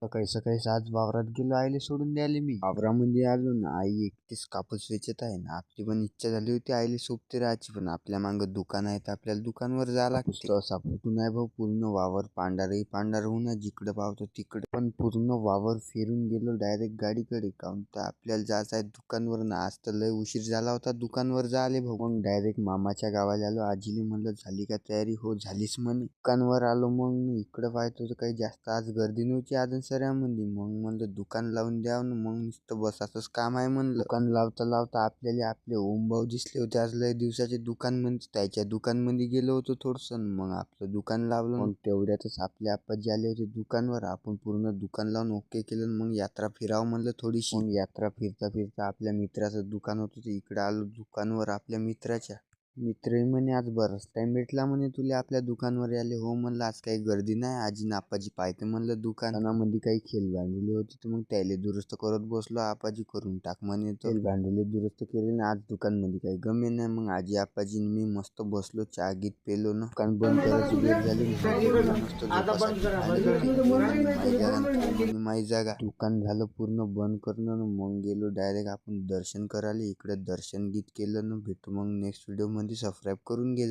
सकाळी सकाळीच आज वावरात गेलो, आईला सोडून द्यायला मी. वावरामध्ये आलो ना, आई एकटीच कापूस वेचत आहे ना. आपली पण इच्छा झाली होती आईला सोबती राहायची, पण आपल्या मागं दुकान आहे तर आपल्याला दुकानवर जायला लागते. असा फुटून आहे भाऊ, पूर्ण वावर पांढरही पांढर होऊन जिकडे पावतो तिकडे. पण पूर्ण वावर फिरून गेलो डायरेक्ट गाडीकडे, काऊन तर आपल्याला जायचं आहे दुकानवर ना. आज तर लय उशीर झाला होता दुकानवर जायला भाऊ. मग डायरेक्ट मामाच्या गावाला आलो. आजीला म्हणलं झाली का तयारी? हो झालीच म्हणे. दुकानवर आलो, मग इकडं पाहतो तर काही जास्त आज गर्दी नव्हती अजून सऱ्यामध्ये. मग म्हणलं दुकान लावून द्यावं ना, मग नुसतं बसाचंच काम आहे म्हणलं. दुकान लावता लावता आपल्याला आपले ओमभाऊ दिसले होते आज लय दिवसाचे दुकान मध्ये. त्याच्या दुकानमध्ये गेलो होतो थोडंसं, मग आपलं दुकान लावलं. मग तेवढ्यातच आपले आप्पाजी आले होते दुकानवर. आपण पूर्ण दुकान लावून ओके केलं. मग यात्रा फिरावं म्हणलं थोडीशी. मग यात्रा फिरता फिरता आपल्या मित्राचं दुकान होतं ते इकडे आलो दुकानवर आपल्या मित्राच्या. मित्र म्हणे आज बराच टाइम भेटला म्हणे तुला आपल्या दुकानवर आले. हो म्हणलं आज काही गर्दी नाही, आजी ना आपाजी पाहते म्हणलं दुकानामध्ये काही खेळ भांडवली होती तर मग त्याला दुरुस्त करत बसलो. आपाजी करून टाक म्हणे, तर भांडवली दुरुस्त केले ना. आज दुकानमध्ये काही गमे नाही. मग आजी आपाजी मी मस्त बसलो, चहा गीत पेलो ना. दुकान बंद करायची वेळ झाली, मस्त माझी जागा. दुकान झालं पूर्ण बंद करणं ना. मग गेलो डायरेक्ट आपण दर्शन करायला. इकडे दर्शन गीत केलं ना. भेटू मग नेक्स्ट व्हिडिओ मध्ये. सबस्क्राईब करून घे.